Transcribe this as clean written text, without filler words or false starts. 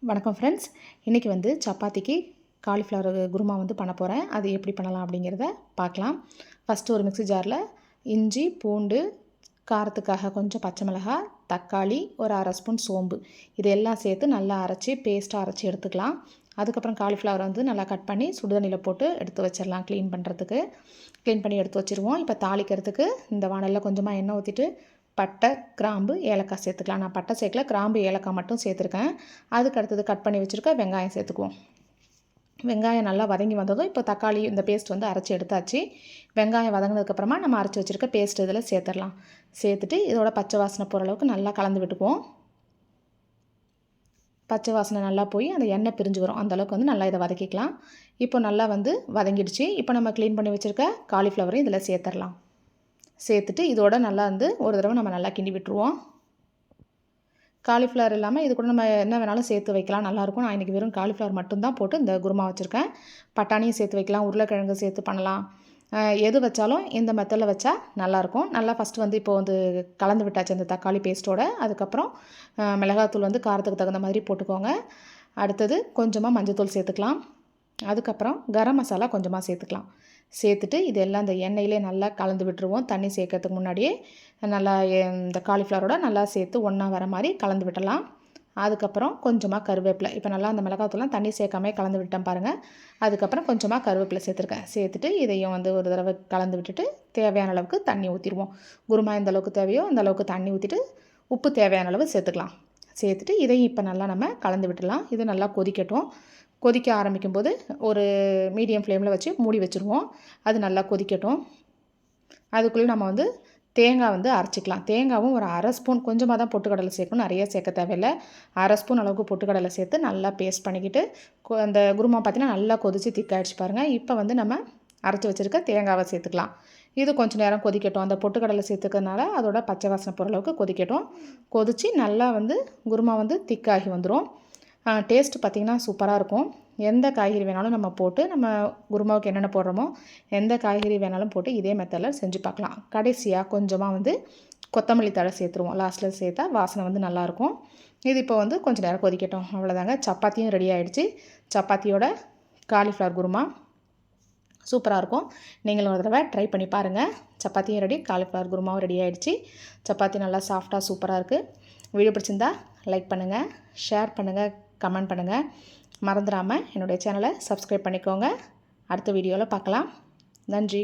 வணக்கம் ஃப்ரெண்ட்ஸ். இன்றைக்கி வந்து சப்பாத்திக்கு காலிஃப்ளவர் குருமா வந்து பண்ண போகிறேன். அது எப்படி பண்ணலாம் அப்படிங்கிறத பார்க்கலாம். ஃபஸ்ட்டு ஒரு மிக்ஸி ஜாரில் இஞ்சி, பூண்டு, காரத்துக்காக கொஞ்சம் பச்சை மிளகாய், தக்காளி, ஒரு அரை ஸ்பூன் சோம்பு இது எல்லாம் சேர்த்து நல்லா அரைச்சி பேஸ்ட்டாக அரைச்சி எடுத்துக்கலாம். அதுக்கப்புறம் காலிஃப்ளவர் வந்து நல்லா கட் பண்ணி சுடுதண்ணியில் போட்டு எடுத்து வச்சிடலாம். க்ளீன் பண்ணி எடுத்து வச்சுருவோம். இப்போ தாளிக்கிறதுக்கு இந்த வானலில் கொஞ்சமாக எண்ணெய் ஊற்றிட்டு பட்டை, கிராம்பு, ஏலக்காய் சேர்த்துக்கலாம். நான் பட்டை சேர்க்கல, கிராம்பு, ஏலக்காய் மட்டும் சேர்த்துருக்கேன். அதுக்கு அடுத்தது கட் பண்ணி வச்சுருக்க வெங்காயம் சேர்த்துக்குவோம். வெங்காயம் நல்லா வதங்கி வந்ததும் இப்போ தக்காளி இந்த பேஸ்ட் வந்து அரைச்சி எடுத்தாச்சு. வெங்காயம் வதங்கினதுக்கப்புறமா நம்ம அரைச்சி வச்சுருக்க பேஸ்ட் இதில் சேர்த்துடலாம். சேர்த்துட்டு இதோட பச்சை வாசனை போகிற அளவுக்கு நல்லா கலந்து விட்டுக்குவோம். பச்சை வாசனை நல்லா போய் அந்த எண்ணெய் பிரிஞ்சு வரும். அந்தளவுக்கு வந்து நல்லா இதை வதக்கிக்கலாம். இப்போ நல்லா வந்து வதங்கிடுச்சு. இப்போ நம்ம க்ளீன் பண்ணி வச்சுருக்க காலிஃப்ளவரையும் இதில் சேர்த்துடலாம். சேர்த்துட்டு இதோட நல்லா வந்து ஒரு தடவை நம்ம நல்லா கிண்டி விட்டுருவோம். காலிஃப்ளவர் இல்லாமல் இது கூட நம்ம என்ன வேணாலும் சேர்த்து வைக்கலாம், நல்லாயிருக்கும். நான் இன்றைக்கி வெறும் காலிஃப்ளவர் மட்டும்தான் போட்டு இந்த குருமா வச்சுருக்கேன். பட்டாணியும் சேர்த்து வைக்கலாம், உருளைக்கிழங்கு சேர்த்து பண்ணலாம். எது வச்சாலும் இந்த மெத்தடில் வச்சா நல்லாயிருக்கும். நல்லா ஃபஸ்ட்டு வந்து இப்போ வந்து கலந்து விட்டாச்சு அந்த தக்காளி பேஸ்ட்டோட. அதுக்கப்புறம் மிளகாத்தூள் வந்து காரத்துக்கு தகுந்த மாதிரி போட்டுக்கோங்க. அடுத்தது கொஞ்சமாக மஞ்சள்தூள் சேர்த்துக்கலாம். அதுக்கப்புறம் கரம் மசாலா கொஞ்சமாக சேர்த்துக்கலாம். சேர்த்துட்டு இது எல்லாம் இந்த எண்ணெயிலே நல்லா கலந்து விட்டுருவோம். தண்ணி சேர்க்கறதுக்கு முன்னாடியே நல்லா இந்த காலிஃப்ளவரோட நல்லா சேர்த்து ஒன்றா வர மாதிரி கலந்து விட்டலாம். அதுக்கப்புறம் கொஞ்சமாக கருவேப்பிலை, இப்போ நல்லா அந்த மிளகாத்தூள்லாம் தண்ணி சேர்க்காமே கலந்து விட்டேன் பாருங்கள். அதுக்கப்புறம் கொஞ்சமாக கருவேப்பிலை சேர்த்துருக்கேன். சேர்த்துட்டு இதையும் வந்து ஒரு தடவை கலந்து விட்டுட்டு தேவையான அளவுக்கு தண்ணி ஊற்றிடுவோம். குருமா எந்த அளவுக்கு தேவையோ அந்த அளவுக்கு தண்ணி ஊற்றிட்டு உப்பு தேவையான அளவு சேர்த்துக்கலாம். சேர்த்துட்டு இதையும் இப்போ நல்லா நம்ம கலந்து விட்டுடலாம். இது நல்லா கொதிக்கட்டும். கொதிக்க ஆரம்பிக்கும் போது ஒரு மீடியம் ஃப்ளேமில் வச்சு மூடி வச்சுருவோம். அது நல்லா கொதிக்கட்டும். அதுக்குள்ளே நம்ம வந்து தேங்காய் வந்து அரைச்சிக்கலாம். தேங்காவும் ஒரு அரை ஸ்பூன், கொஞ்சமாக தான் பொட்டுக்கடலை சேர்க்கணும், நிறைய சேர்க்க தேவையில்லை. அரை ஸ்பூன் அளவுக்கு பொட்டுக்கடலை சேர்த்து நல்லா பேஸ்ட் பண்ணிக்கிட்டு அந்த குருமா பார்த்திங்கன்னா நல்லா கொதித்து திக்காயிடுச்சு பாருங்கள். இப்போ வந்து நம்ம அரைச்சி வச்சுருக்க தேங்காவை சேர்த்துக்கலாம். இது கொஞ்சம் நேரம் கொதிக்கட்டும். அந்த பொட்டுக்கடலை சேர்த்துக்கிறதுனால அதோட பச்சை வாசனை போகிற அளவுக்கு கொதிக்கட்டும். கொதித்து நல்லா வந்து குருமா வந்து திக்காகி வந்துடும். டேஸ்ட்டு பார்த்திங்கன்னா சூப்பராக இருக்கும். எந்த காய்கறி வேணாலும் நம்ம போட்டு நம்ம குருமாவுக்கு என்னென்ன போடுறோமோ எந்த காய்கறி வேணாலும் போட்டு இதே மெத்தடில் செஞ்சு பார்க்கலாம். கடைசியாக கொஞ்சமாக வந்து கொத்தமல்லி தழை சேர்த்துருவோம். லாஸ்ட்டில் சேர்த்தா வாசனை வந்து நல்லாயிருக்கும். இது இப்போ வந்து கொஞ்சம் நேரம் கொதிக்கட்டும். அவ்வளோதாங்க, சப்பாத்தியும் ரெடி ஆகிடுச்சு. சப்பாத்தியோட காலிஃப்ளவர் குருமா சூப்பராக இருக்கும். நீங்களும் ஒரு தடவை ட்ரை பண்ணி பாருங்கள். சப்பாத்தியும் ரெடி, காலிஃப்ளவர் குருமாவும் ரெடி ஆகிடுச்சு. சப்பாத்தி நல்லா சாஃப்டாக சூப்பராக இருக்குது. வீடியோ பிடிச்சிருந்தா லைக் பண்ணுங்கள், ஷேர் பண்ணுங்கள், கமெண்ட் பண்ணுங்கள். மறந்துடாமல் என்னுடைய சேனலை சப்ஸ்கிரைப் பண்ணிக்கோங்க. அடுத்த வீடியோவில் பார்க்கலாம். நன்றி.